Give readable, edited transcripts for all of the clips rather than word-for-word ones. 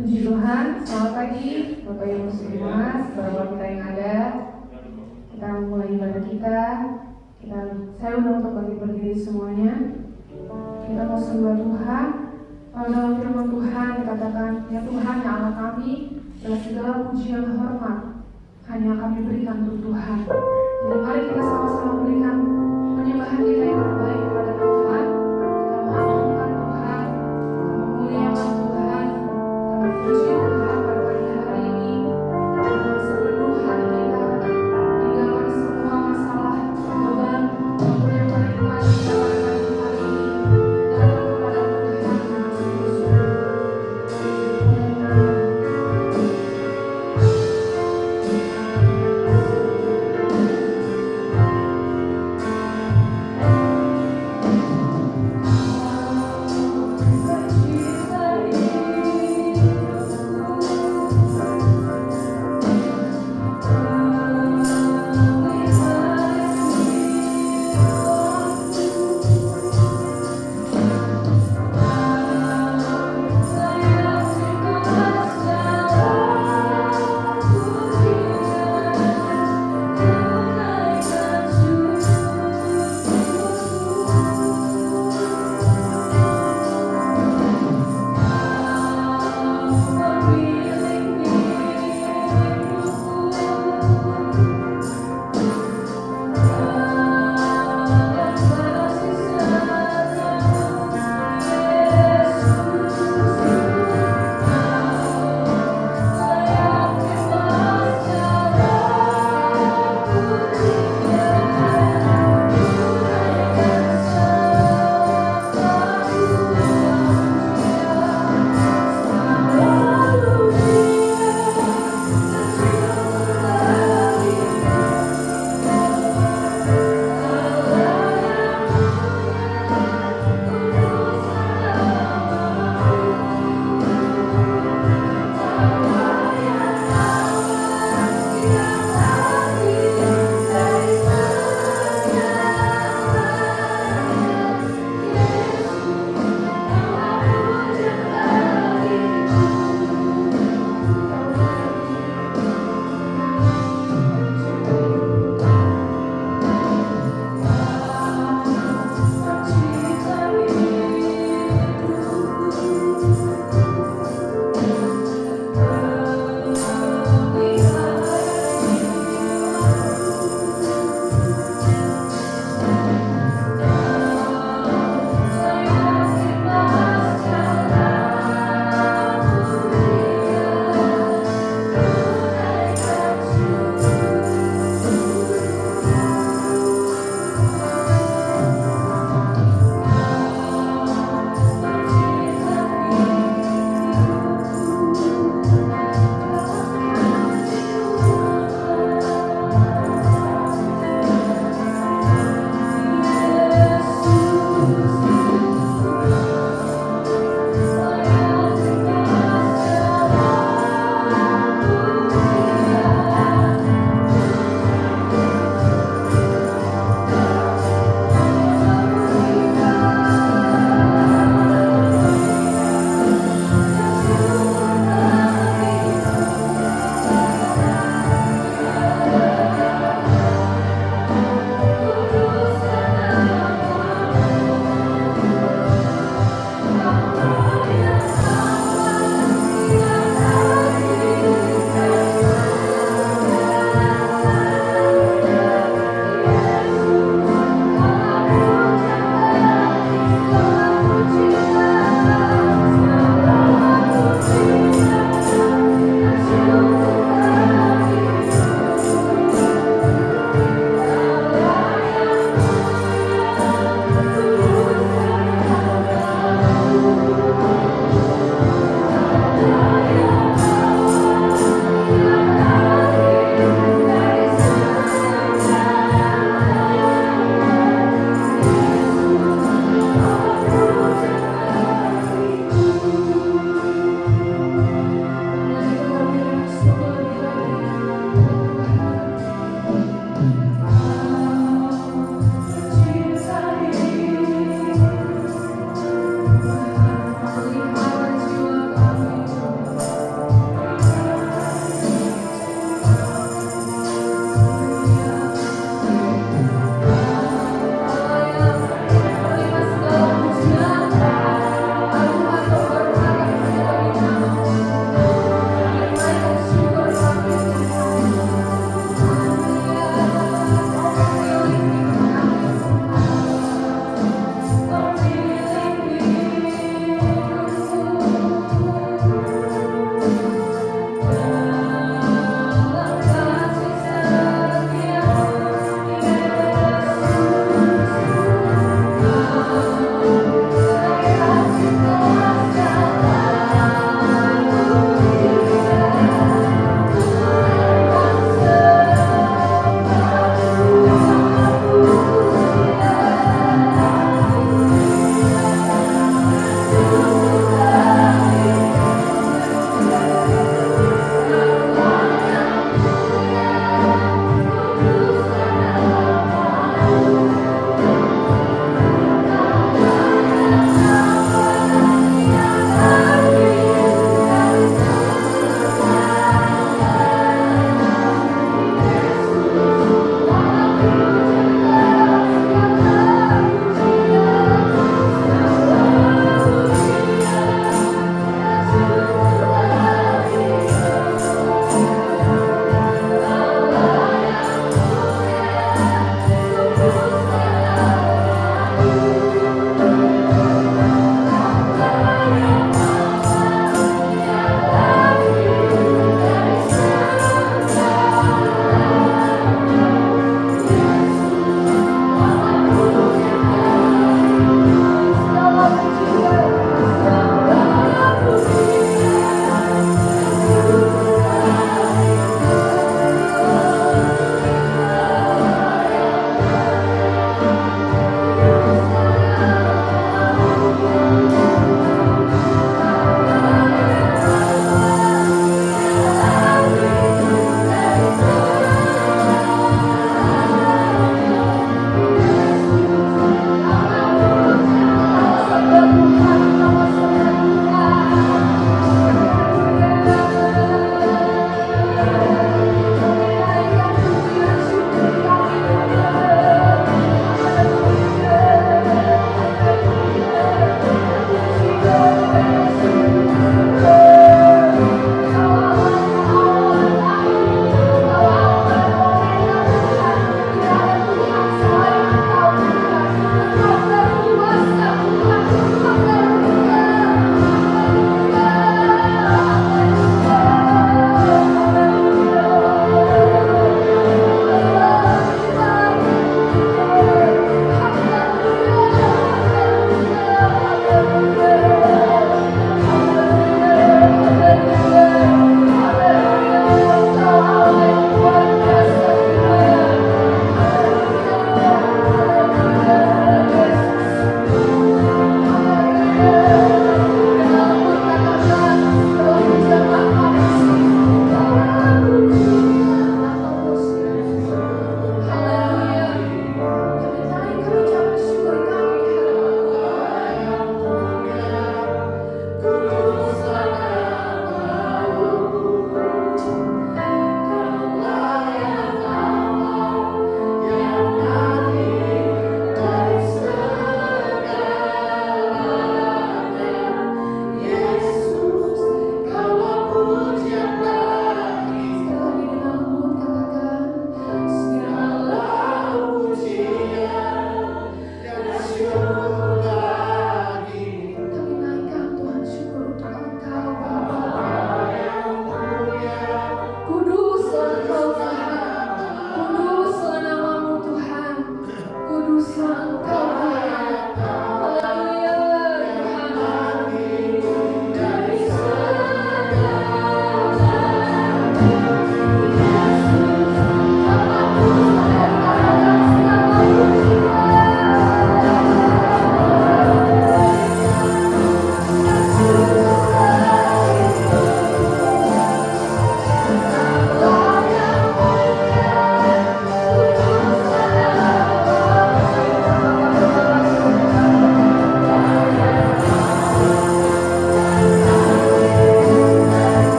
Puji Tuhan, selamat pagi Bapak Ibu semua, saudara kita yang ada. Kita mulai ibadah kita. Saya undang untuk berdiri semuanya. Kita mau sembah Tuhan. Kalau dalam firman Tuhan dikatakan, ya Tuhan ya Allah kami, dan segala pujian hormat hanya kami berikan untuk Tuhan. Jadi mari kita sama-sama berikan penyembahan kita yang terbaik kepada Tuhan. Kita mengagungkan Tuhan, memuliakan Tuhan, kita memuji Tuhan pada pagi hari ini. Dengan sepenuh hati kita, tinggalkan semua masalah, beban, maupun yang paling keras kita pada pagi hari ini. Datang kepada Tuhan dengan sungguh-sungguh.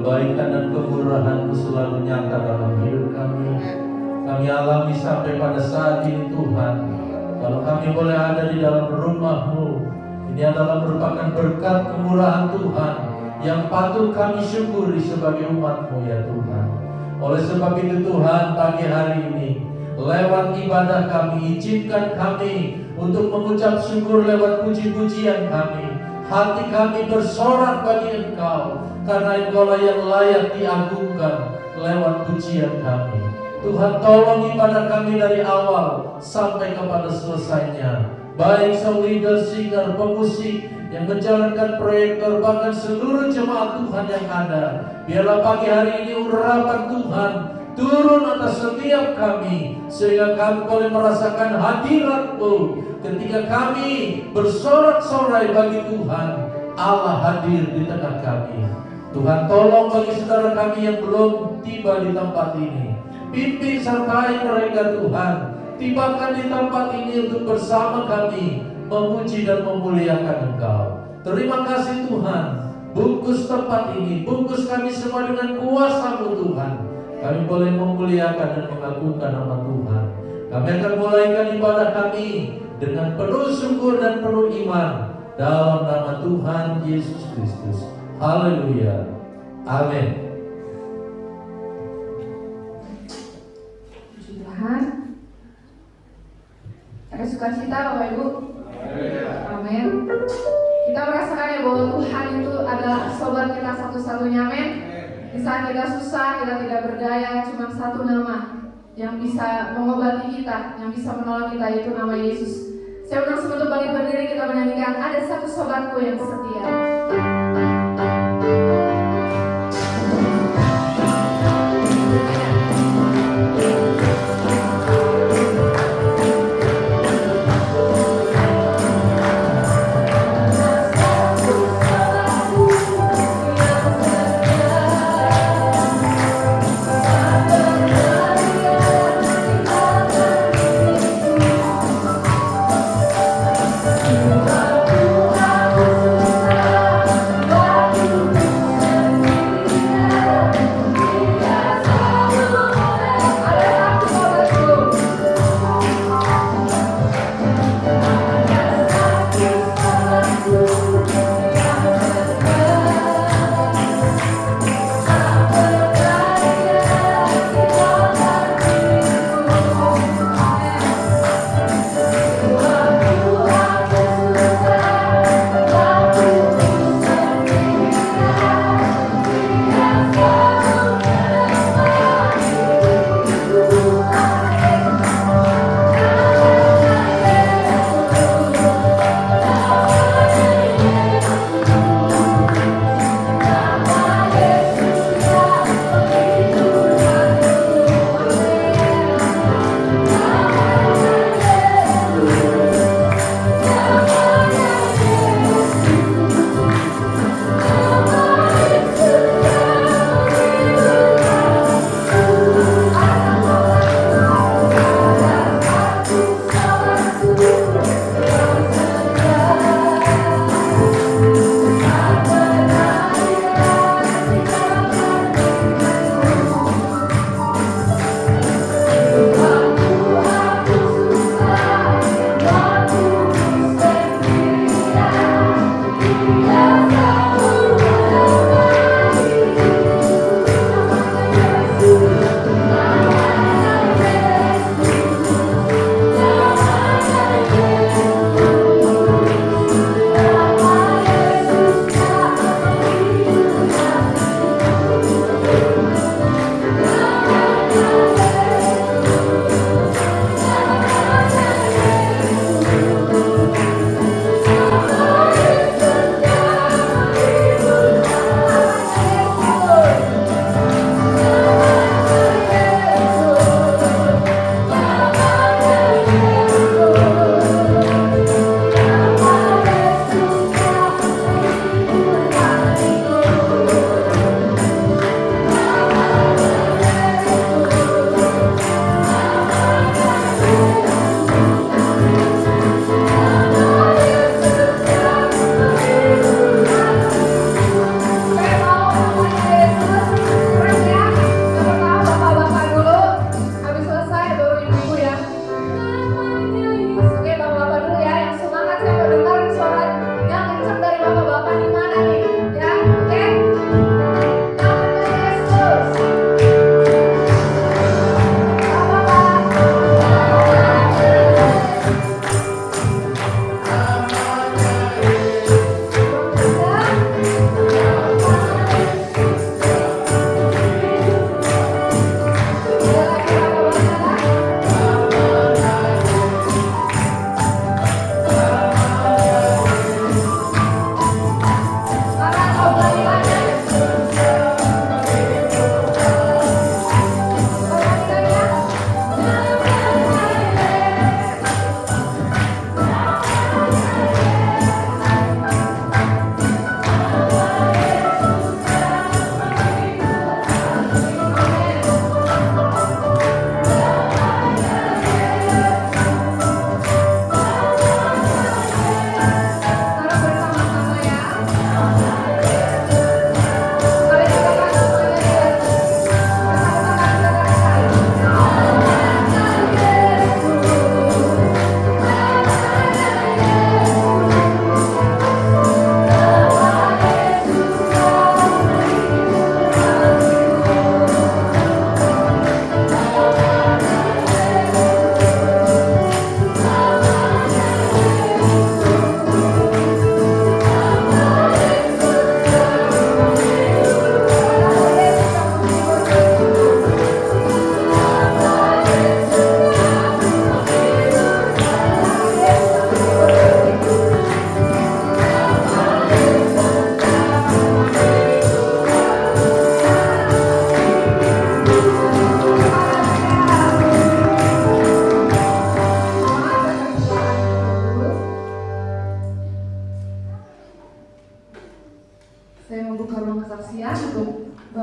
kebaikan dan kemurahan-Mu selalu nyata dalam hidup kami. Kami alami sampai pada saat ini Tuhan, kalau kami boleh ada di dalam rumah-Mu, ini adalah merupakan berkat kemurahan Tuhan yang patut kami syukuri sebagai umat-Mu ya Tuhan. Oleh sebab itu Tuhan, pagi hari ini lewat ibadah kami, izinkan kami untuk mengucap syukur lewat puji-pujian kami. Hati kami bersorak bagi Engkau, karena Engkaulah yang layak diagungkan lewat pujian kami. Tuhan, tolong ibadah kami dari awal sampai kepada selesainya. Baik soul leader, singer, pemusik yang menjalankan proyektor, bahkan seluruh jemaat Tuhan yang ada. Biarlah pagi hari ini urapan Tuhan turun atas setiap kami, sehingga kami boleh merasakan hadirat-Mu. Ketika kami bersorak-sorai bagi Tuhan, Allah hadir di tengah kami. Tuhan, tolong bagi saudara kami yang belum tiba di tempat ini, pimpin sertai mereka Tuhan. Tibakan di tempat ini untuk bersama kami memuji dan memuliakan Engkau. Terima kasih Tuhan. Bungkus tempat ini, bungkus kami semua dengan kuasa-Mu Tuhan. Kami boleh memuliakan dan mengagungkan nama Tuhan. Kami akan mulaikan ibadah kami dengan penuh syukur dan penuh iman dalam nama Tuhan Yesus Kristus. Haleluya. Amin. Puji Tuhan. Ada sukacita Bapak Ibu? Amin. Kita merasakan ya bahwa Tuhan itu adalah sobat kita satu-satunya. Amin. Di saat kita susah, kita tidak berdaya, cuma satu nama yang bisa mengobati kita, yang bisa menolong kita, yaitu nama Yesus. Saya undang semua untuk bangkit berdiri, kita menyanyikan Ada Satu Sobatku Yang Setia. Tuhan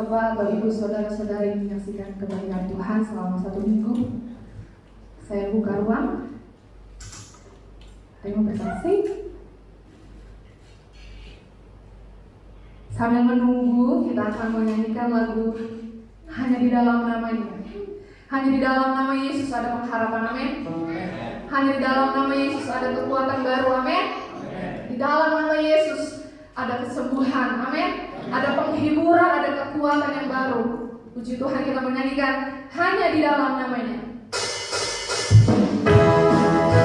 Bapak atau Ibu saudara-saudari menyaksikan kebaikan Tuhan selama 1 minggu. Saya buka ruang. Terima kasih. Sambil menunggu, kita akan menyanyikan lagu Hanya di Dalam Namanya. Hanya di dalam nama Yesus ada pengharapan, amin. Hanya di dalam nama Yesus ada kekuatan baru, amin. Di dalam nama Yesus ada kesembuhan, amin. Ada penghiburan, ada kekuatan yang baru. Puji Tuhan, kita menyanyikan hanya di dalam namanya. Thank you.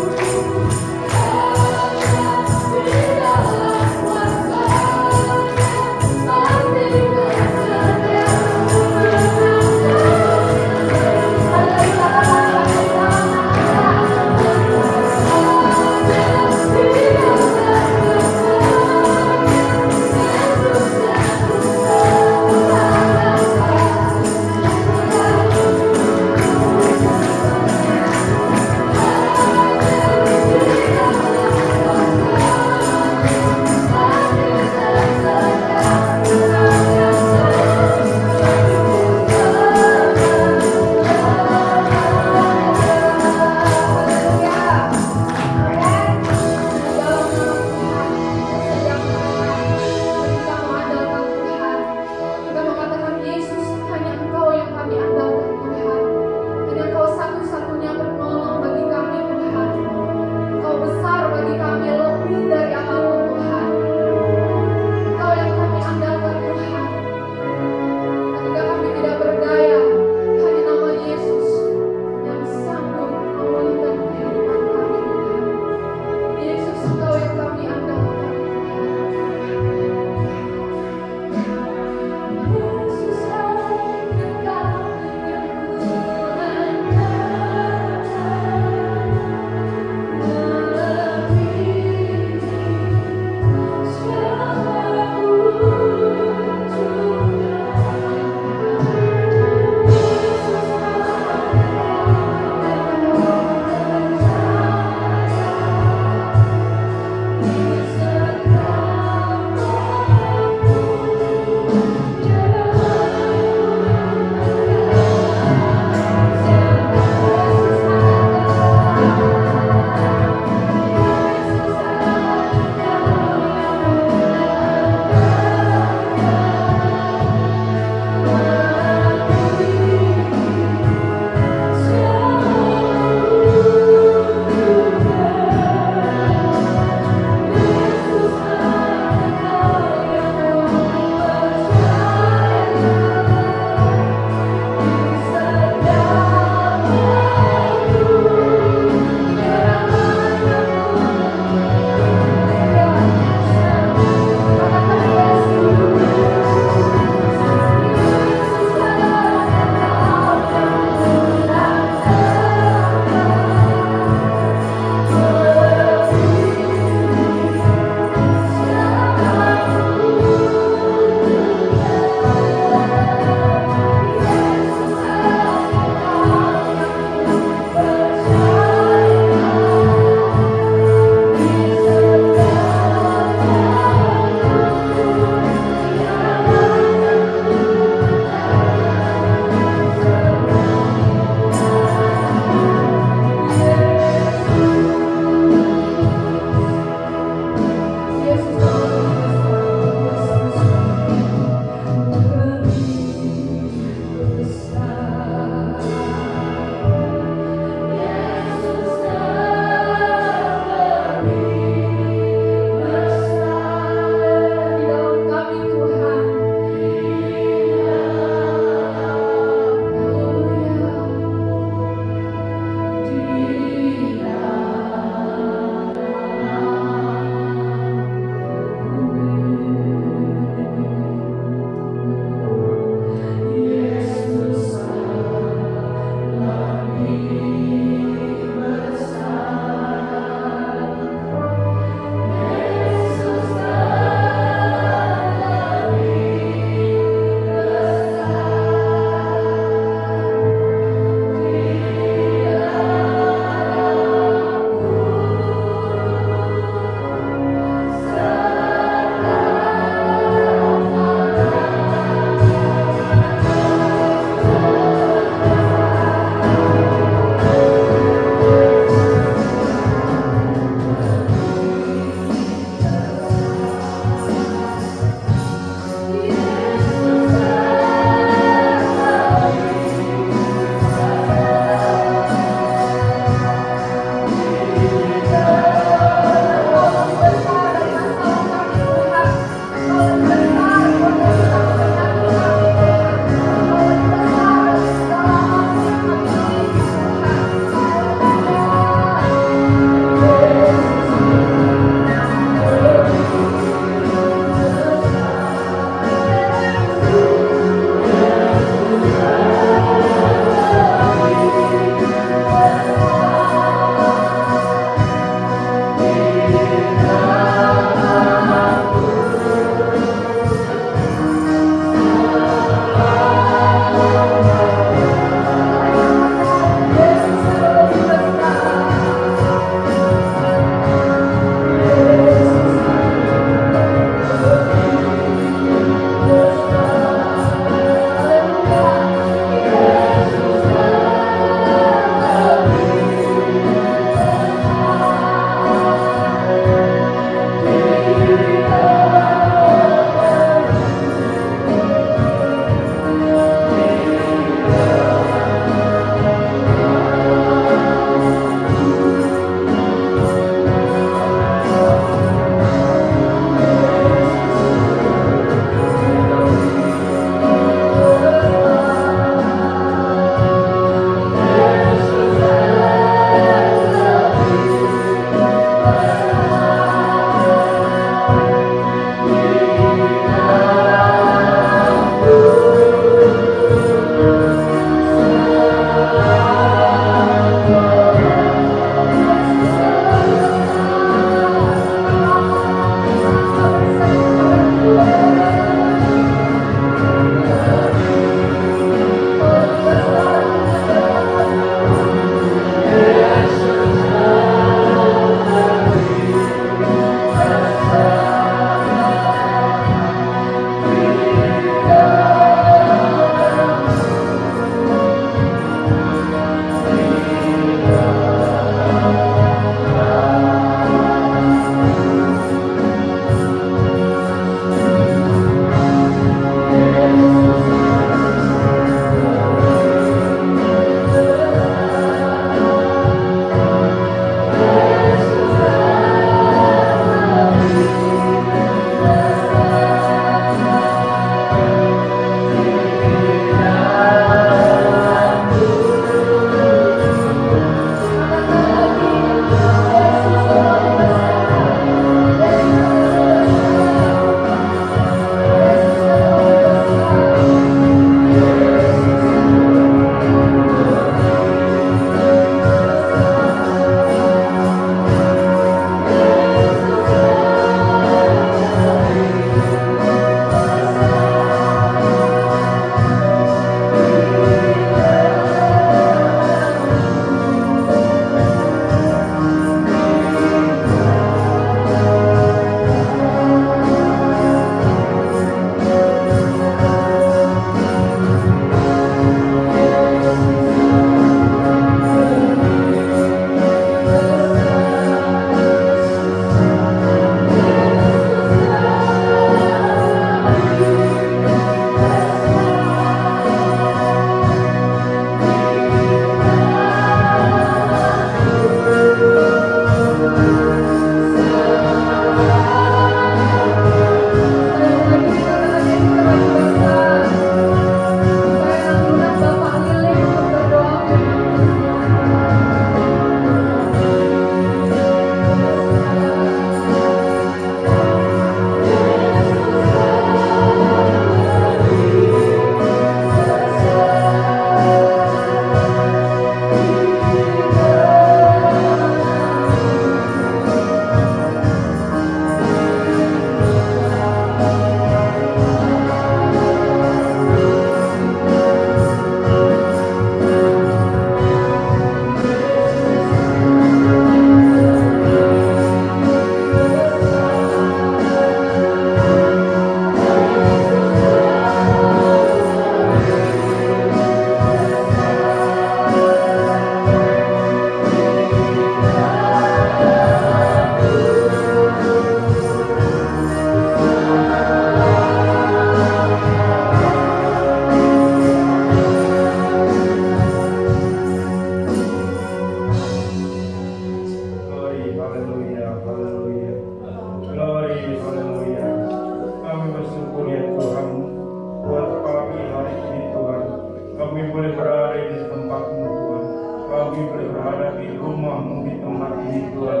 berada di rumah-Mu di tempat ini Tuhan.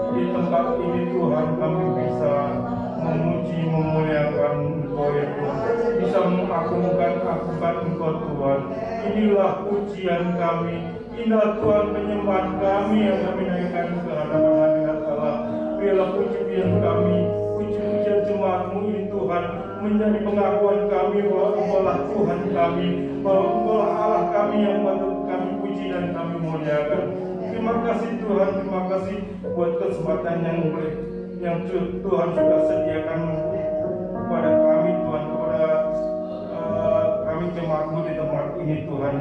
Di tempat ini Tuhan kami bisa memuji memuliakan Engkau ya Tuhan, bisa mengagungkan Engkau Tuhan. Inilah pujian kami, inilah Tuhan penyembahan kami yang kami naikkan ke hadapan hadirat Allah. Biarlah puji-pujian kami, puji-pujian jemaat-Mu ini Tuhan menjadi pengakuan kami bahwa Engkaulah Tuhan kami, bahwa Engkaulah Allah kami yang patut kami puji dan kami muliakan. Terima kasih Tuhan, terima kasih buat kesempatan yang Tuhan sudah sediakan kepada kami Tuhan, kepada kami jemaat-Mu di tempat ini Tuhan.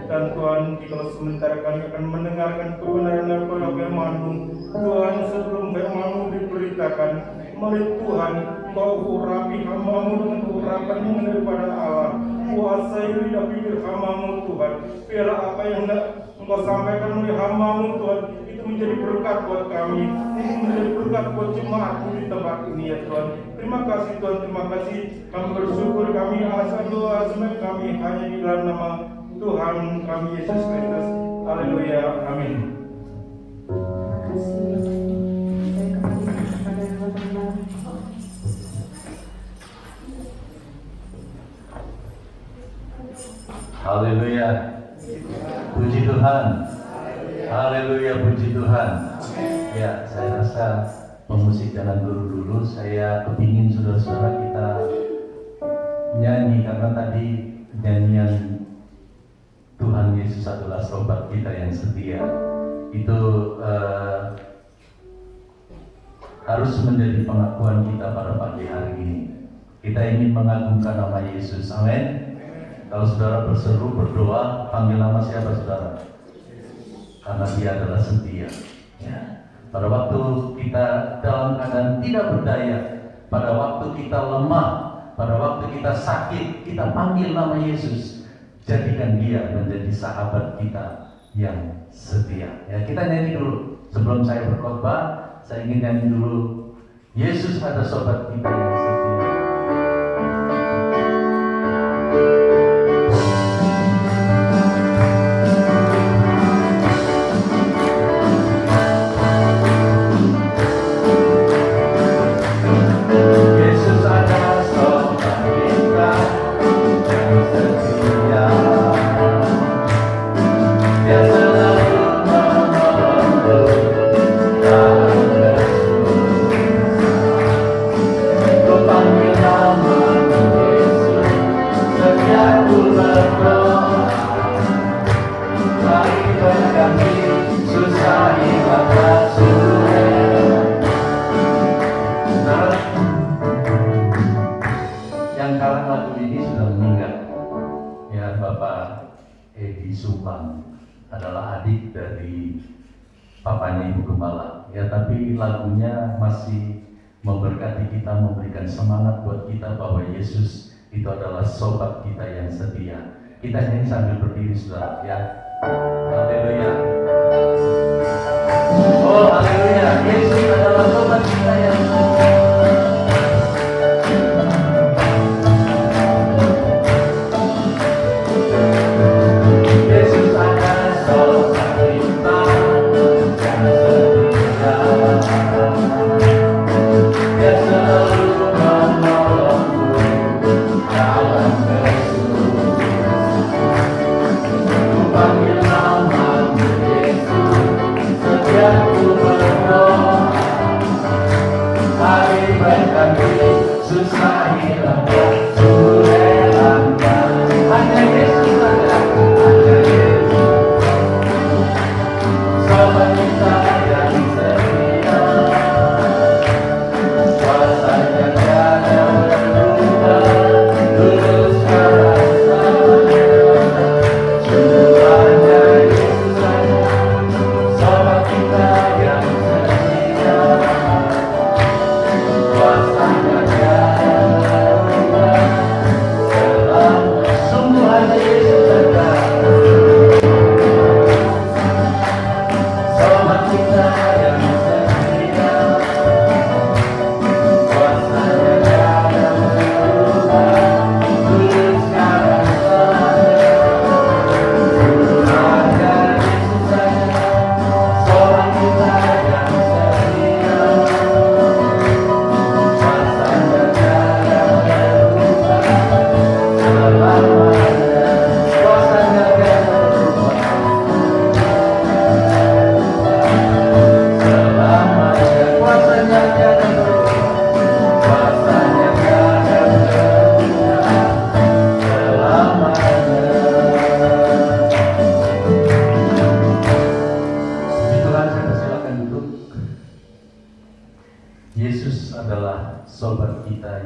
Dan Tuhan, jika sementara kami akan mendengarkan kebenaran daripada firman-Mu Tuhan, sebelum firman-Mu diberitakan, mari Tuhan Kau urapi hamba-Mu dengan urapan yang daripada Allah. Kuasai lidah bibir hamba-Mu Tuhan, biarlah apa yang Engkau sampaikan oleh hamba-Mu Tuhan itu menjadi berkat buat kami, itu menjadi berkat buat jemaat-Mu di tempat ini ya Tuhan. Terima kasih Tuhan, terima kasih. Kami bersyukur, kami asal doa semoga kami hanya di dalam nama Tuhan kami Yesus Kristus. Haleluya, amin. Terima kasih. Saya kembali kepada teman-teman. Haleluya. Puji Tuhan. Haleluya, puji Tuhan. Ya, saya rasa pemusik jangan dulu. Saya kepingin saudara-saudara kita nyanyi, karena tadi nyanyian Tuhan Yesus adalah sobat kita yang setia. Itu harus menjadi pengakuan kita pada pagi hari ini. Kita ingin mengagungkan nama Yesus. Amin. Kalau saudara berseru, berdoa, panggil nama siapa saudara? Karena Dia adalah setia. Ya. Pada waktu kita dalam keadaan tidak berdaya, pada waktu kita lemah, pada waktu kita sakit, kita panggil nama Yesus. Jadikan Dia menjadi sahabat kita yang setia. Ya, kita nyanyi dulu. Sebelum saya berkhotbah, saya ingin nyanyi dulu. Yesus ada sobat kita yang setia. Adalah adik dari papanya Ibu Gembala. Ya, tapi lagunya masih memberkati kita, memberikan semangat buat kita bahwa Yesus itu adalah sobat kita yang setia. Kita nyanyi sambil berdiri saudara ya. Haleluya. Oh haleluya, Yesus adalah sobat kita yang setia. Panggil nama Yesus.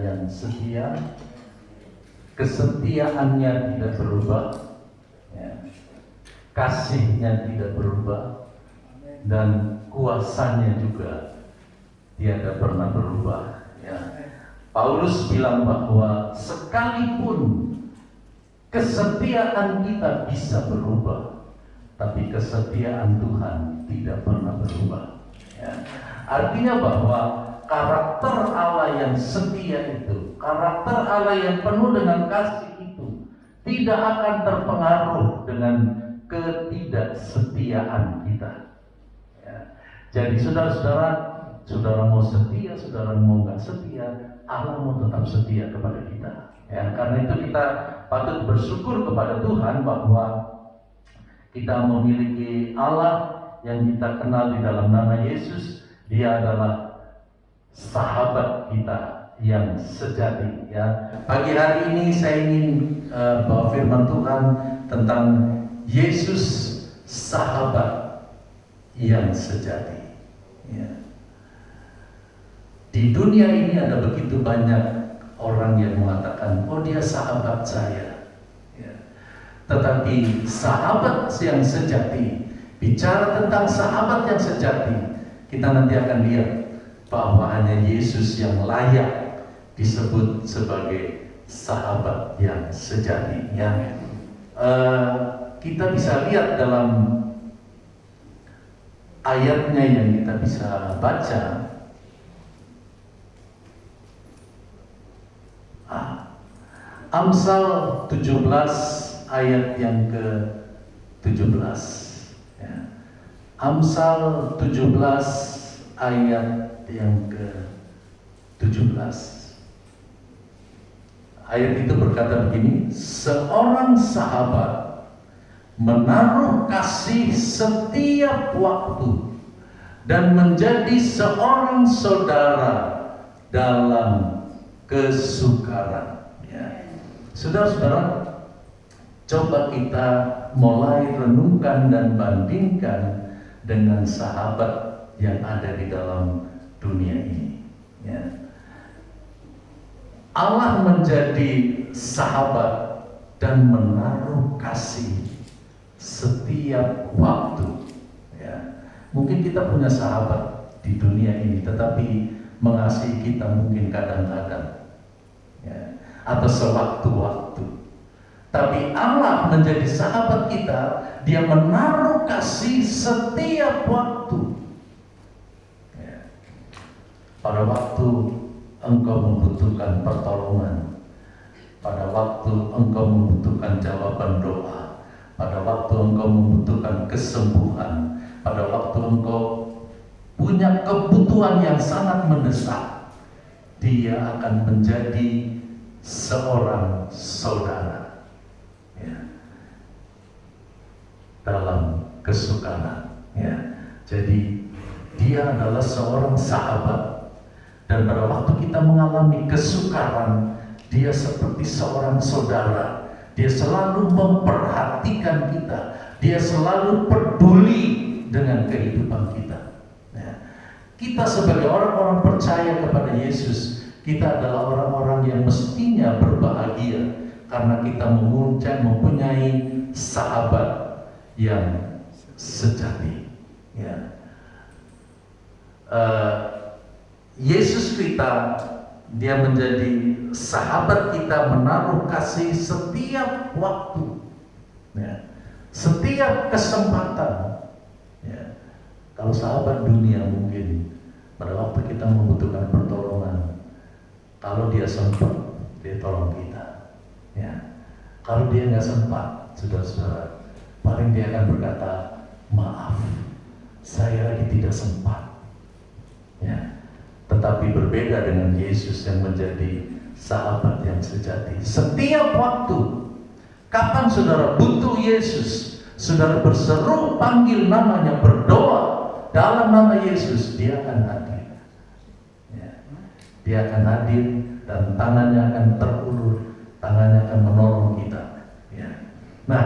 yang setia, kesetiaannya tidak berubah, ya. Kasihnya tidak berubah, dan kuasanya juga tiada pernah berubah, ya. Paulus bilang bahwa sekalipun kesetiaan kita bisa berubah, tapi kesetiaan Tuhan tidak pernah berubah, ya. Artinya bahwa karakter Allah yang setia itu, karakter Allah yang penuh dengan kasih itu tidak akan terpengaruh dengan ketidaksetiaan kita, ya. Jadi saudara-saudara, saudara mau setia, saudara mau nggak setia, Allah mau tetap setia kepada kita, ya. Karena itu kita patut bersyukur kepada Tuhan bahwa kita memiliki Allah yang kita kenal di dalam nama Yesus. Dia adalah sahabat kita yang sejati, ya. Pagi hari ini saya ingin bawa firman Tuhan tentang Yesus sahabat yang sejati, ya. Di dunia ini ada begitu banyak orang yang mengatakan, oh dia sahabat saya, ya. Tetapi sahabat yang sejati, bicara tentang sahabat yang sejati, kita nanti akan lihat bahwa hanya Yesus yang layak disebut sebagai sahabat yang sejati, ya. Kita bisa lihat dalam ayatnya yang kita bisa baca. Amsal 17 ayat yang ke-17, ya. Amsal 17 ayat yang ke-17. Ayat itu berkata begini, seorang sahabat menaruh kasih setiap waktu dan menjadi seorang saudara dalam kesukaran, ya. Saudara-saudara, coba kita mulai renungkan dan bandingkan dengan sahabat yang ada di dalam dunia ini, ya. Allah menjadi sahabat dan menaruh kasih setiap waktu, ya. Mungkin kita punya sahabat di dunia ini, tetapi mengasihi kita mungkin kadang-kadang, ya, atau sewaktu-waktu. Tapi Allah menjadi sahabat kita, Dia menaruh kasih setiap waktu, ya. Pada waktu engkau membutuhkan pertolongan, pada waktu engkau membutuhkan jawaban doa, pada waktu engkau membutuhkan kesembuhan, pada waktu engkau punya kebutuhan yang sangat mendesak, Dia akan menjadi seorang saudara, ya, dalam kesukaran, ya. Jadi Dia adalah seorang sahabat, dan pada waktu kita mengalami kesukaran, Dia seperti seorang saudara. Dia selalu memperhatikan kita, Dia selalu peduli dengan kehidupan kita, ya. Kita sebagai orang-orang percaya kepada Yesus, kita adalah orang-orang yang mestinya berbahagia karena kita mempunyai sahabat yang sejati, ya. Yesus kita, Dia menjadi sahabat kita, menaruh kasih setiap waktu, ya, setiap kesempatan, ya. Kalau sahabat dunia mungkin pada waktu kita membutuhkan pertolongan, kalau dia sempat, dia tolong kita, ya. Kalau dia nggak sempat, saudara-saudara, paling dia akan berkata, maaf, saya lagi tidak sempat, ya. Tetapi berbeda dengan Yesus yang menjadi sahabat yang sejati. Setiap waktu, kapan saudara butuh Yesus, saudara berseru, panggil namanya, berdoa dalam nama Yesus, Dia akan hadir, ya. Dia akan hadir dan tangannya akan terulur, tangannya akan menolong kita, ya. Nah,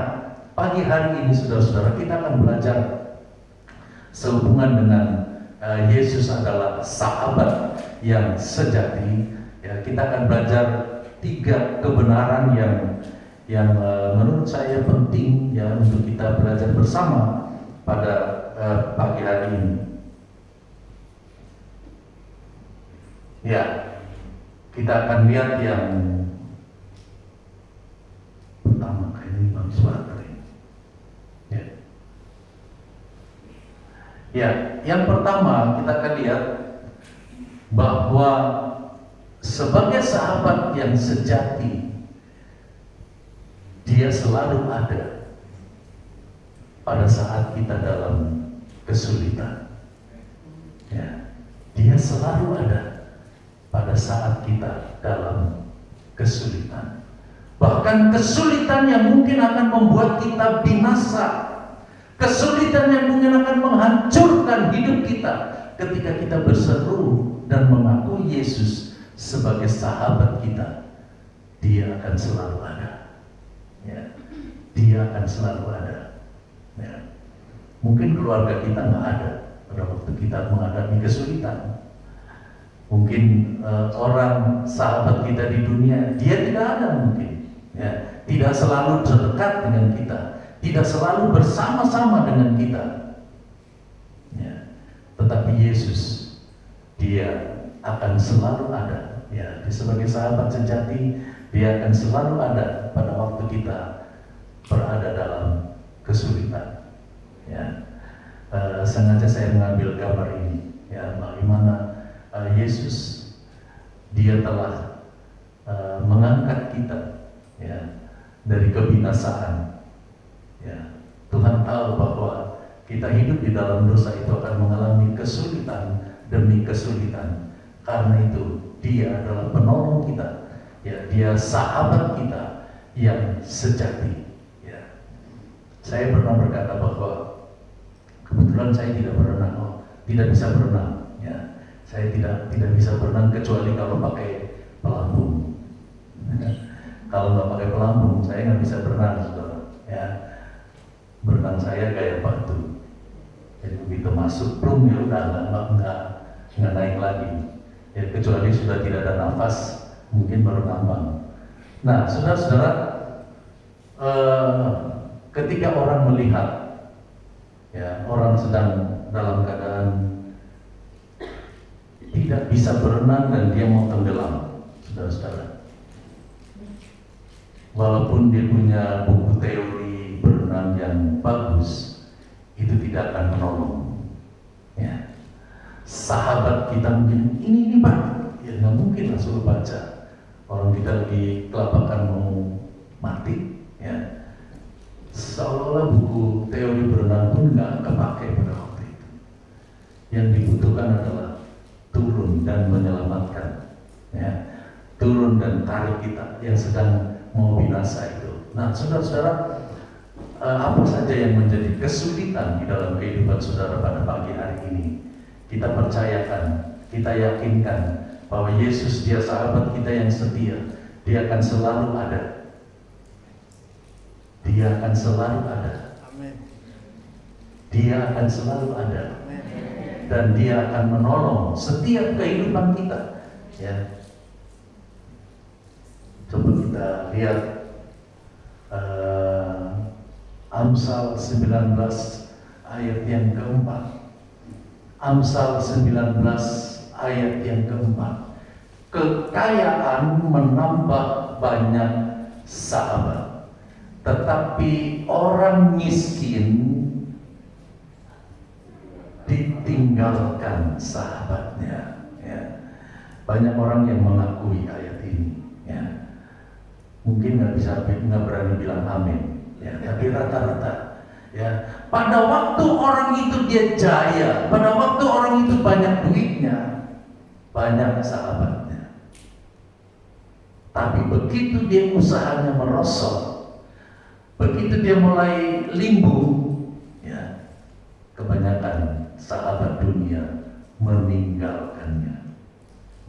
pagi hari ini saudara-saudara, kita akan belajar sehubungan dengan Yesus adalah sahabat yang sejati. Ya, kita akan belajar 3 kebenaran yang menurut saya penting ya untuk kita belajar bersama pada pagi hari ini. Ya, kita akan lihat yang pertama, ini bagus banget ini. Ya, yang pertama kita akan lihat bahwa sebagai sahabat yang sejati, dia selalu ada pada saat kita dalam kesulitan. Ya, dia selalu ada pada saat kita dalam kesulitan. Bahkan kesulitan yang mungkin akan membuat kita binasa, kesulitan yang mungkin akan menghancurkan hidup kita, ketika kita berseru dan mengakui Yesus sebagai sahabat kita, dia akan selalu ada. Ya, dia akan selalu ada. Ya. Mungkin keluarga kita nggak ada pada waktu kita menghadapi kesulitan. Mungkin orang sahabat kita di dunia, dia tidak ada mungkin. Ya, tidak selalu terdekat dengan kita, tidak selalu bersama-sama dengan kita. Ya. Tetapi Yesus, dia akan selalu ada. Ya, dia sebagai sahabat sejati, dia akan selalu ada pada waktu kita berada dalam kesulitan. Ya, sengaja saya mengambil gambar ini. Ya, bagaimana Yesus, dia telah mengangkat kita ya dari kebinasaan. Ya, Tuhan tahu bahwa kita hidup di dalam dosa itu akan mengalami kesulitan demi kesulitan. Karena itu dia adalah penolong kita. Ya, dia sahabat kita yang sejati. Ya. Saya pernah berkata bahwa kebetulan saya tidak berenang, tidak bisa berenang. Ya. Saya tidak bisa berenang kecuali kalau pakai pelampung. Kalau nggak pakai pelampung, saya nggak bisa berenang, saudara. Ya. Berenang saya gaya batu. Jadi begitu masuk plung ya udah nggak naik lagi. Ya, kecuali sudah tidak ada nafas, mungkin baru ngambang. Nah, saudara-saudara, ketika orang melihat, ya, orang sedang dalam keadaan tidak bisa berenang dan dia mau tenggelam, saudara-saudara, walaupun dia punya buku teori berenang yang bagus, itu tidak akan menolong. Ya. Sahabat kita mungkin ini Pak, ya nggak mungkin langsung baca. Orang kita lagi kelabakan mau mati, ya seolah-olah buku teori berenang pun nggak kepake pada waktu itu. Yang dibutuhkan adalah turun dan menyelamatkan, ya, turun dan tarik kita yang sedang mau binasa itu. Nah, saudara-saudara, apa saja yang menjadi kesulitan di dalam kehidupan saudara pada pagi hari ini? Kita percayakan, kita yakinkan bahwa Yesus, dia sahabat kita yang setia. Dia akan selalu ada. Dia akan selalu ada. Dia akan selalu ada. Dan dia akan menolong setiap kehidupan kita. Ya. Coba kita lihat Amsal 19 ayat yang keempat. Amsal 19 ayat yang keempat. Kekayaan menambah banyak sahabat, tetapi orang miskin ditinggalkan sahabatnya. Ya. Banyak orang yang mengakui ayat ini. Ya. Mungkin nggak berani bilang amin. Ya, tapi rata-rata. Ya, pada waktu orang itu dia jaya, pada waktu orang itu banyak duitnya, banyak sahabatnya. Tapi begitu dia usahanya merosot, begitu dia mulai limbung, ya, kebanyakan sahabat dunia meninggalkannya.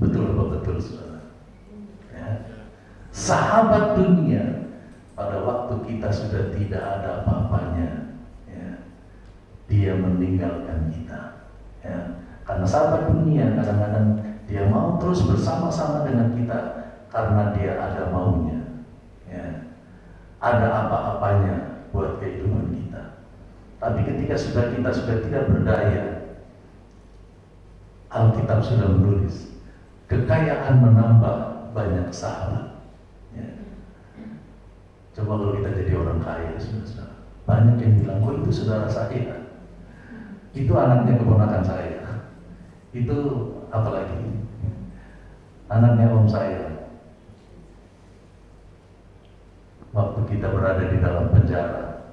Betul apa betul, saudara? Ya. Sahabat dunia pada waktu kita sudah tidak ada apa-apanya, dia meninggalkan kita, ya. Karena sahabat dunia kadang-kadang Dia mau terus bersama-sama dengan kita karena dia ada maunya. Ya. Ada apa-apanya buat kehidupan kita. Tapi ketika kita sudah tidak berdaya, Alkitab sudah menulis, kekayaan menambah banyak sahabat. Ya. Coba kalau kita jadi orang kaya, saudara, banyak yang bilang, oh itu saudara saya, itu anaknya keponakan saya, itu apalagi anaknya om saya. Waktu kita berada di dalam penjara,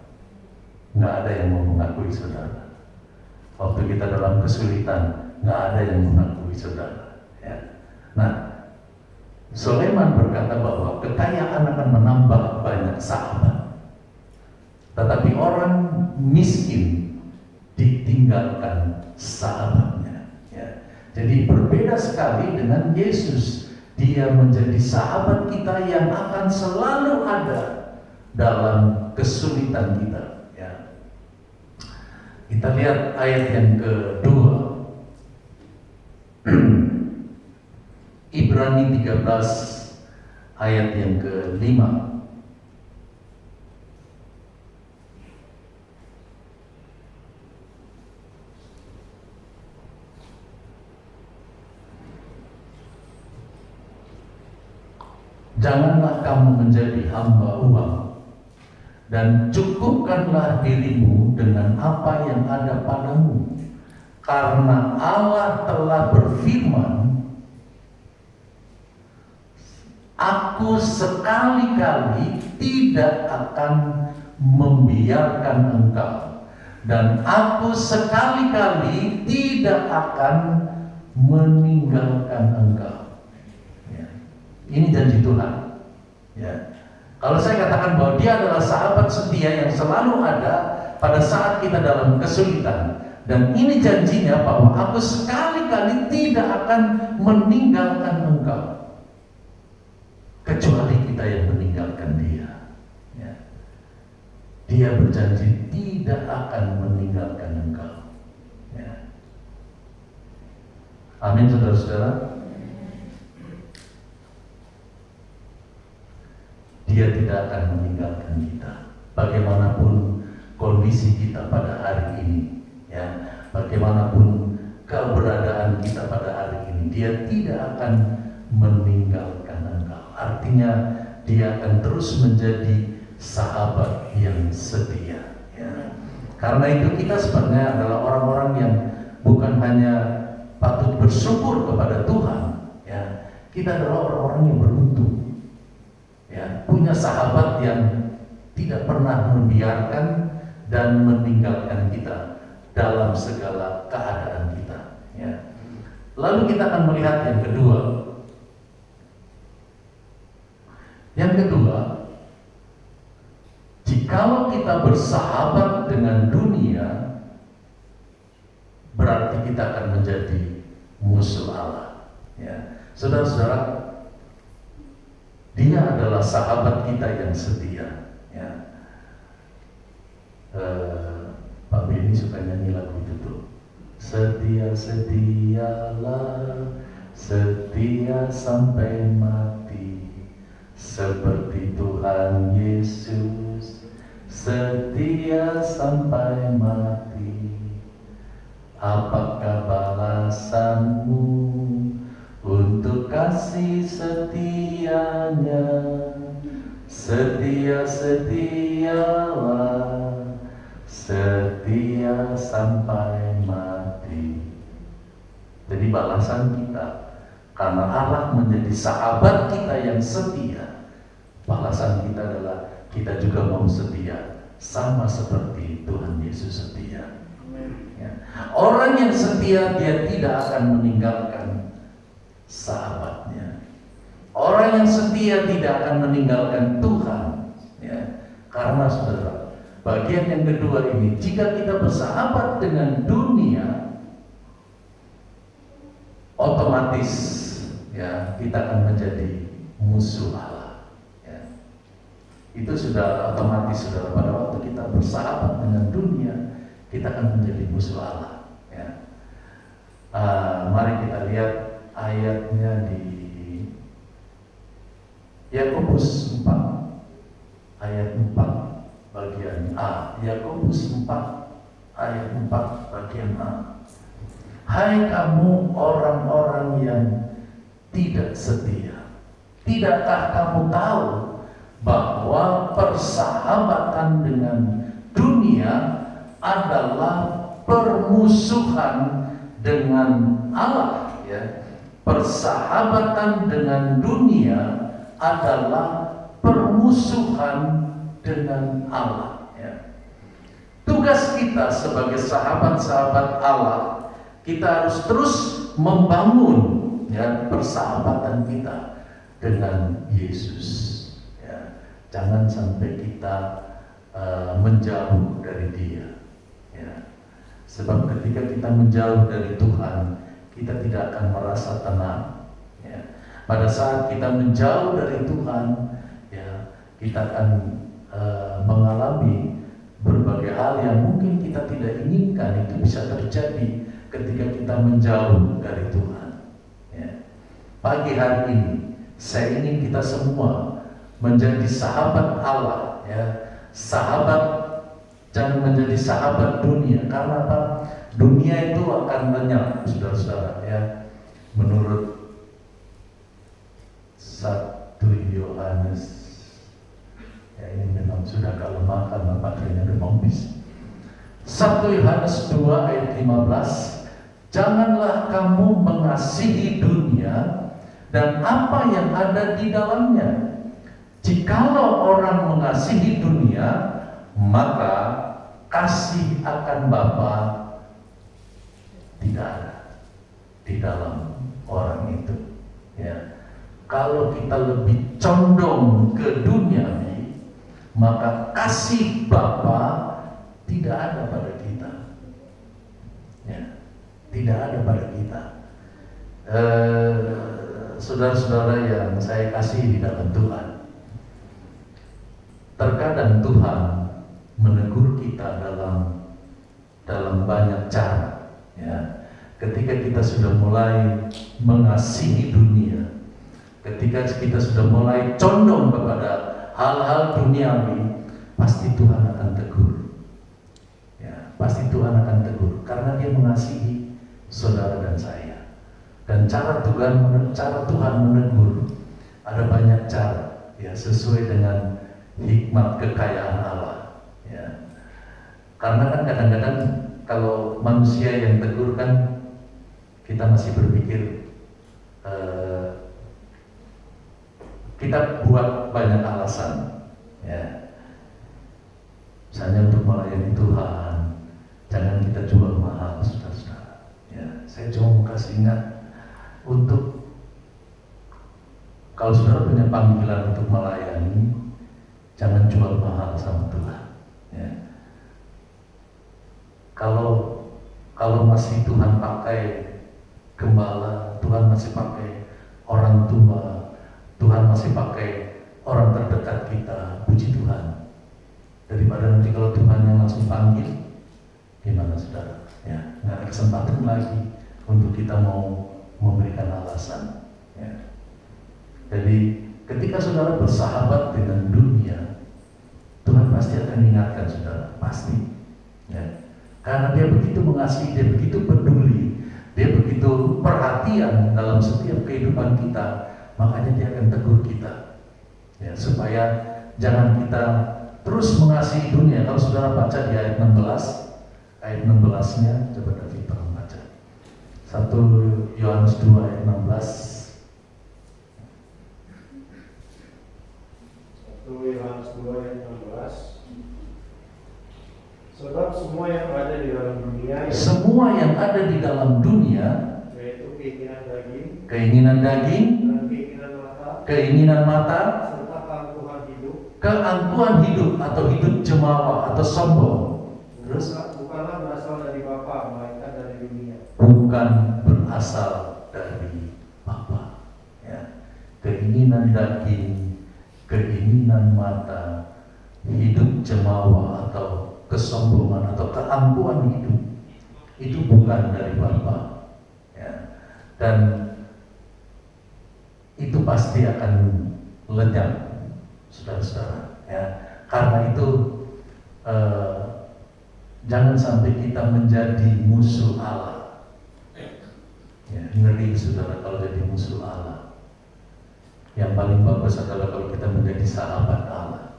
nggak ada yang mau mengakui saudara. Waktu kita dalam kesulitan, nggak ada yang mengakui saudara. Ya. Nah, Sulaiman berkata bahwa kekayaan akan menambah banyak sahabat, tetapi orang miskin ditinggalkan sahabatnya. Ya. Jadi berbeda sekali dengan Yesus. Dia menjadi sahabat kita yang akan selalu ada dalam kesulitan kita. Ya. Kita lihat ayat yang kedua. Ibrani 13 ayat yang ke-5. Janganlah kamu menjadi hamba uang, dan cukupkanlah dirimu dengan apa yang ada padamu, karena Allah telah berfirman, Aku sekali-kali tidak akan membiarkan engkau, dan aku sekali-kali tidak akan meninggalkan engkau. Ya. Ini janji Tuhan. Ya. Kalau saya katakan bahwa dia adalah sahabat setia yang selalu ada pada saat kita dalam kesulitan, dan ini janjinya bahwa aku sekali-kali tidak akan meninggalkan engkau, kecuali kita yang meninggalkan dia. Ya. Dia berjanji tidak akan meninggalkan engkau. Ya. Amin, saudara-saudara. Dia tidak akan meninggalkan kita, bagaimanapun kondisi kita pada hari ini. Ya. Bagaimanapun keberadaan kita pada hari ini, dia tidak akan meninggalkan engkau. Artinya dia akan terus menjadi sahabat yang setia. Ya. Karena itu kita sebenarnya adalah orang-orang yang bukan hanya patut bersyukur kepada Tuhan. Ya. Kita adalah orang-orang yang beruntung. Ya. Punya sahabat yang tidak pernah membiarkan dan meninggalkan kita dalam segala keadaan kita. Ya. Lalu kita akan melihat yang kedua. Yang kedua, jikalau kita bersahabat dengan dunia, berarti kita akan menjadi musuh Allah. Ya. Saudara-saudara, dia adalah sahabat kita yang setia. Ya. Pak Beni suka nyanyi lagu itu tuh. Setia, setialah, setia sampai mati. Seperti Tuhan Yesus, setia sampai mati. Apakah balasanmu untuk kasih setianya? Setia, setialah, setia sampai mati. Jadi balasan kita, karena Allah menjadi sahabat kita yang setia, balasan kita adalah kita juga mau setia, sama seperti Tuhan Yesus setia. Ya. Orang yang setia, dia tidak akan meninggalkan sahabatnya. Orang yang setia tidak akan meninggalkan Tuhan. Ya. Karena saudara, bagian yang kedua ini, jika kita bersahabat dengan dunia, otomatis ya kita akan menjadi musuh Allah. Itu sudah otomatis, saudara. Pada waktu kita bersahabat dengan dunia, kita akan menjadi musuh Allah. Ya. Mari kita lihat ayat ayatnya di Yakobus 4 ayat 4 bagian A. Yakobus 4 ayat 4 bagian A. Hai kamu orang-orang yang tidak setia, tidakkah kamu tahu bahwa persahabatan dengan dunia adalah permusuhan dengan Allah, ya. Persahabatan dengan dunia adalah permusuhan dengan Allah, ya. Tugas kita sebagai sahabat-sahabat Allah, kita harus terus membangun, ya, persahabatan kita dengan Yesus. Jangan sampai kita menjauh dari Dia, ya. Sebab ketika kita menjauh dari Tuhan, kita tidak akan merasa tenang, ya. Pada saat kita menjauh dari Tuhan, ya, kita akan mengalami berbagai hal yang mungkin kita tidak inginkan. Itu bisa terjadi ketika kita menjauh dari Tuhan, ya. Pagi hari ini saya ingin kita semua menjadi sahabat Allah, ya. Sahabat, jangan menjadi sahabat dunia. Karena apa? Dunia itu akan lenyap, saudara-saudara, ya. Menurut 1 Yohanes, ya, ini memang sudah agak lemah karena baterainya udah mau habis. 1 Yohanes 2 ayat 15, janganlah kamu mengasihi dunia dan apa yang ada di dalamnya. Jikalau orang mengasihi dunia, maka kasih akan Bapa tidak ada di dalam orang itu, ya. Kalau kita lebih condong ke duniawi, maka kasih Bapa tidak ada pada kita, ya. Tidak ada pada kita. Saudara-saudara yang saya kasih di dalam Tuhan, terkadang Tuhan menegur kita dalam banyak cara, ya. Ketika kita sudah mulai mengasihi dunia, ketika kita sudah mulai condong kepada hal-hal duniawi, pasti Tuhan akan tegur, ya. Pasti Tuhan akan tegur karena Dia mengasihi saudara dan saya. Dan cara Tuhan menegur ada banyak cara, ya, sesuai dengan hikmat kekayaan Allah, ya. Karena kan kadang-kadang kalau manusia yang tegur kan kita masih berpikir, kita buat banyak alasan, ya. Misalnya untuk melayani Tuhan, jangan kita jual mahal, saudara-saudara, ya. Saya cuma mau kasih ingat untuk kalau saudara punya panggilan untuk melayani, jangan jual mahal sama Tuhan, ya. Kalau masih Tuhan pakai gembala, Tuhan masih pakai orang tua, Tuhan masih pakai orang terdekat kita, puji Tuhan. Daripada nanti kalau Tuhan yang langsung panggil, gimana saudara? Ya, nggak ada kesempatan lagi untuk kita mau memberikan alasan, ya. Jadi ketika saudara bersahabat dengan dunia, Tuhan pasti akan mengingatkan saudara, pasti, ya. Karena Dia begitu mengasihi, Dia begitu peduli, Dia begitu perhatian dalam setiap kehidupan kita, makanya Dia akan tegur kita, ya, supaya jangan kita terus mengasihi dunia. Kalau saudara baca di ayat 16-nya, coba David tolong baca 1 Yohanes 2 ayat 16. 1 Yohanes 2 ayat 16. Sebab semua yang ada di dalam dunia, yaitu keinginan daging, dan keinginan mata, serta keangkuhan hidup atau hidup jemawa atau sombong. Terus bukanlah berasal dari Bapa, melainkan dari dunia. Bukan berasal dari Bapa, ya. Keinginan daging, keinginan mata, hidup jemawa atau kesombongan atau keangkuhan hidup, itu bukan dari Bapa, ya. Dan pasti akan lenyap, saudara-saudara. Ya, karena itu jangan sampai kita menjadi musuh Allah. Ya, ngeri saudara kalau jadi musuh Allah. Yang paling bagus adalah kalau kita menjadi sahabat Allah.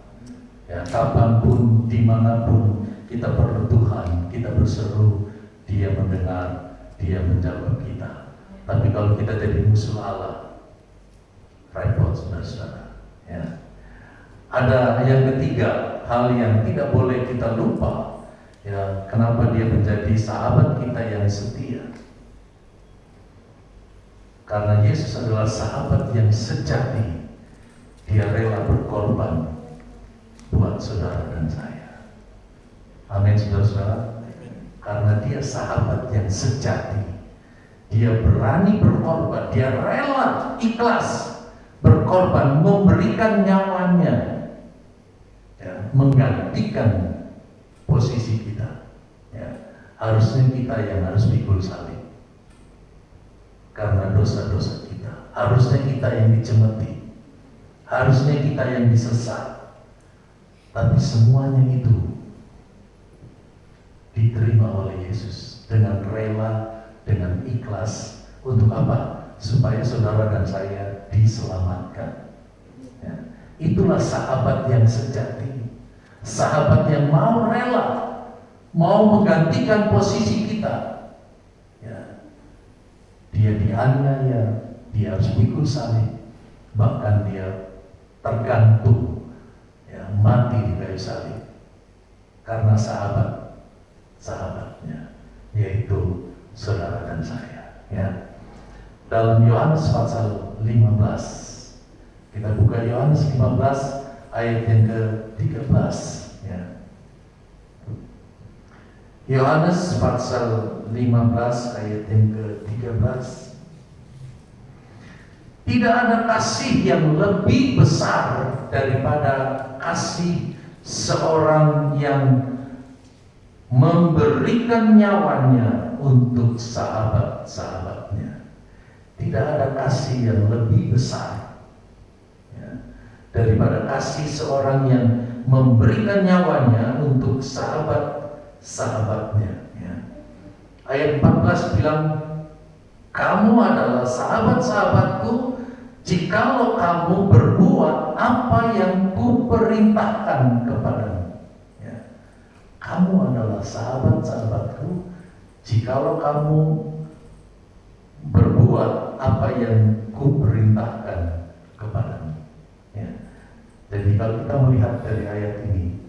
Ya, kapanpun, dimanapun kita perlu Tuhan, kita berseru, Dia mendengar, Dia menjawab kita. Tapi kalau kita jadi musuh Allah, repot saudara-saudara. Ya. Ada yang ketiga, hal yang tidak boleh kita lupa. Ya, kenapa Dia menjadi sahabat kita yang setia? Karena Yesus adalah sahabat yang sejati. Dia rela berkorban buat saudara dan saya. Amin saudara-saudara. Karena Dia sahabat yang sejati. Dia berani berkorban, Dia rela ikhlas berkorban, memberikan nyawanya, ya, menggantikan posisi kita. Ya, harusnya kita yang harus pikul salib karena dosa-dosa kita. Harusnya kita yang dicemeti, harusnya kita yang disesat. Tapi semuanya itu diterima oleh Yesus dengan rela, dengan ikhlas. Untuk apa? Supaya saudara dan saya diselamatkan. Ya. Itulah sahabat yang sejati, sahabat yang mau rela, mau menggantikan posisi kita. Ya. Dia dianiaya, dia harus pikul salib, bahkan dia tergantung, ya, mati di kayu salib karena sahabatnya, yaitu saudara dan saya. Ya. Dalam Yohanes pasal 15, kita buka Yohanes 15 ayat yang ke-13. Ya. Yohanes pasal 15 ayat yang ke-13. Tidak ada kasih yang lebih besar daripada kasih seorang yang memberikan nyawanya untuk sahabat-sahabatnya. Tidak ada kasih yang lebih besar, ya, daripada kasih seorang yang memberikan nyawanya untuk sahabat-sahabatnya. Ya. Ayat 14 bilang, kamu adalah sahabat-sahabatku jikalau kamu berbuat apa yang kuperintahkan kepadamu. Ya. Kamu adalah sahabat-sahabatku jikalau kamu berbuat apa yang kuperintahkan kepadamu. Ya. Jadi kalau kita melihat dari ayat ini,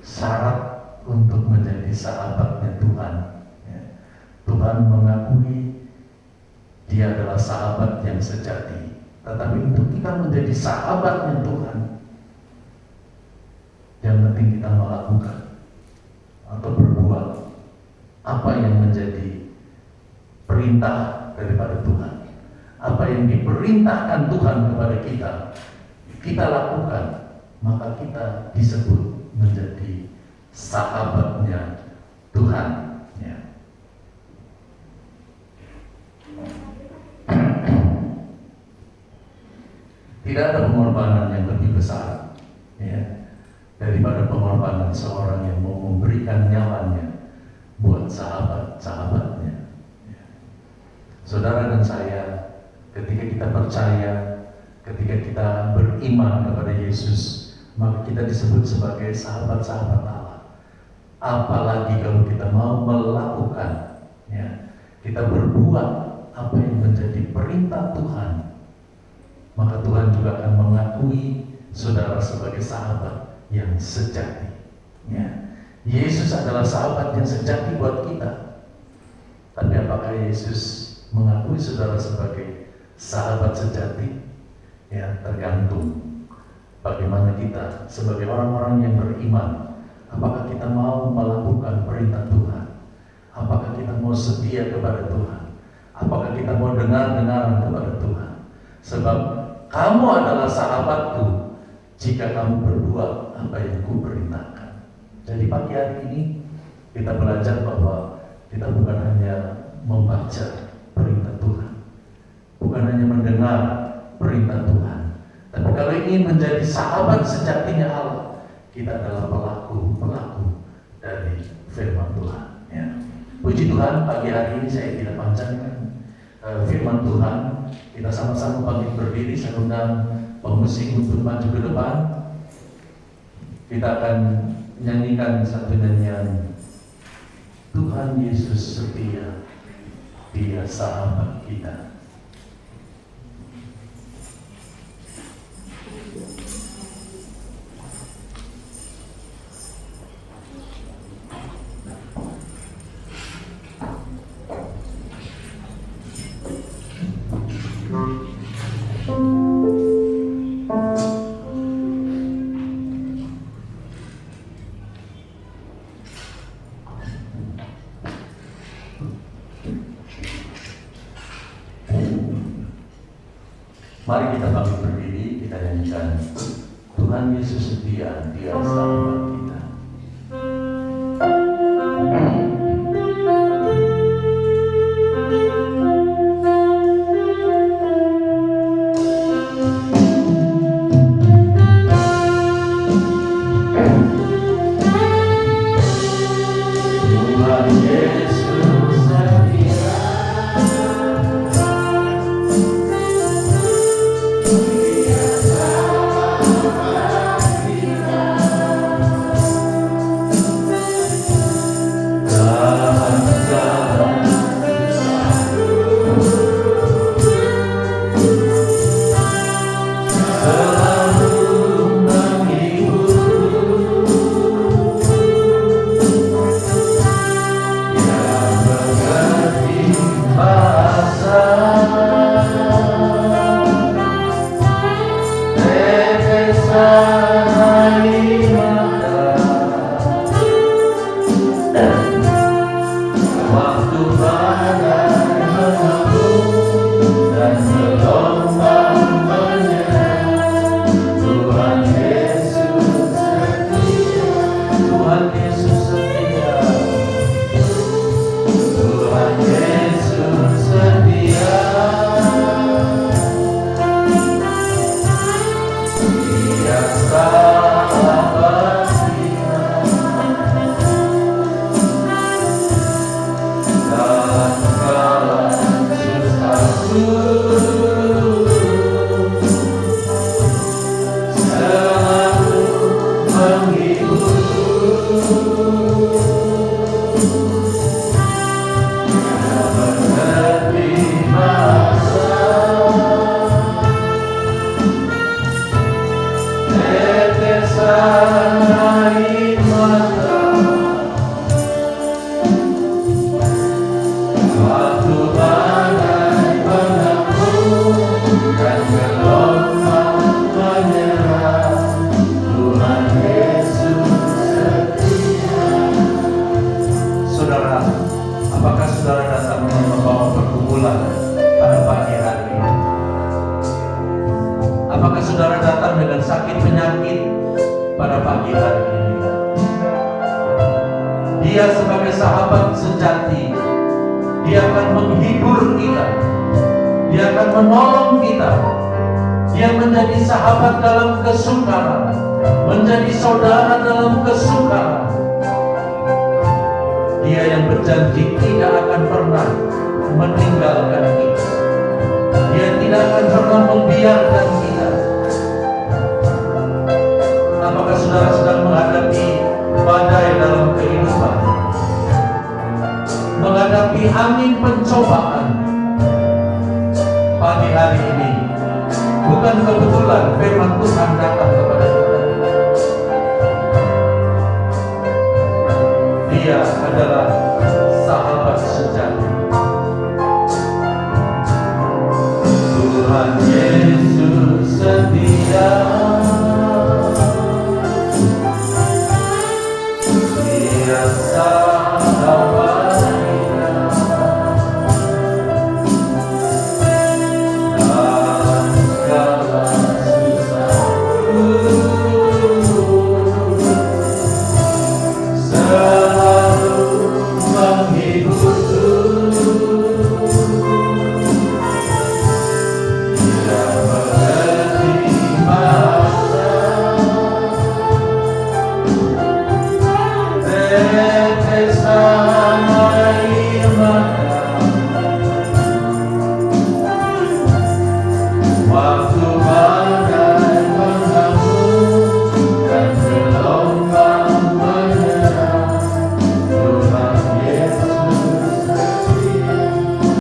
syarat untuk menjadi sahabatnya Tuhan, ya, Tuhan mengakui Dia adalah sahabat yang sejati. Tetapi untuk kita menjadi sahabatnya Tuhan, yang penting kita melakukan atau berbuat apa yang menjadi perintah daripada Tuhan. Apa yang diperintahkan Tuhan kepada kita, kita lakukan, maka kita disebut menjadi sahabatnya Tuhan. Ya. Tidak ada pengorbanan yang lebih besar, ya, daripada pengorbanan seorang yang mau memberikan nyawanya buat sahabat-sahabatnya. Ya. Saudara dan saya, ketika kita percaya, ketika kita beriman kepada Yesus, maka kita disebut sebagai sahabat-sahabat Allah. Apalagi kalau kita mau melakukan, ya, kita berbuat apa yang menjadi perintah Tuhan, maka Tuhan juga akan mengakui saudara sebagai sahabat yang sejati. Ya. Yesus adalah sahabat yang sejati buat kita. Tapi apakah Yesus mengakui saudara sebagai sahabat sejati? Ya, tergantung bagaimana kita sebagai orang-orang yang beriman. Apakah kita mau melakukan perintah Tuhan? Apakah kita mau setia kepada Tuhan? Apakah kita mau dengar-dengar kepada Tuhan? Sebab kamu adalah sahabatku jika kamu berbuat apa yang kuperintahkan. Jadi pagi hari ini kita belajar bahwa kita bukan hanya membaca perintah Tuhan, bukan hanya mendengar perintah ingin menjadi sahabat sejatinya Allah, kita adalah pelaku dari firman Tuhan. Ya. Puji Tuhan, pagi hari ini saya tidak panjangkan firman Tuhan. Kita sama-sama bangkit berdiri, saya undang pemusik untuk maju ke depan. Kita akan menyanyikan satu nyanyian, Tuhan Yesus setia, Dia sahabat kita. Mari kita bangkit berdiri, kita nyanyikan Tuhan Yesus setia, Dia sahabat kita. Tuhan Yesus setia, Apakah saudara datang dengan sakit penyakit pada pagi hari ini? Dia sebagai sahabat sejati, Dia akan menghibur kita, Dia akan menolong kita. Dia menjadi sahabat dalam kesukaran, menjadi saudara dalam kesukaran. Dia yang berjanji tidak akan pernah meninggalkan kita. Dia tidak akan pernah membiarkan kita. Apakah saudara sedang menghadapi badai dalam kehidupan, menghadapi angin pencobaan? Pagi hari ini bukan kebetulan firman Tuhan datang kepada kita. Dia adalah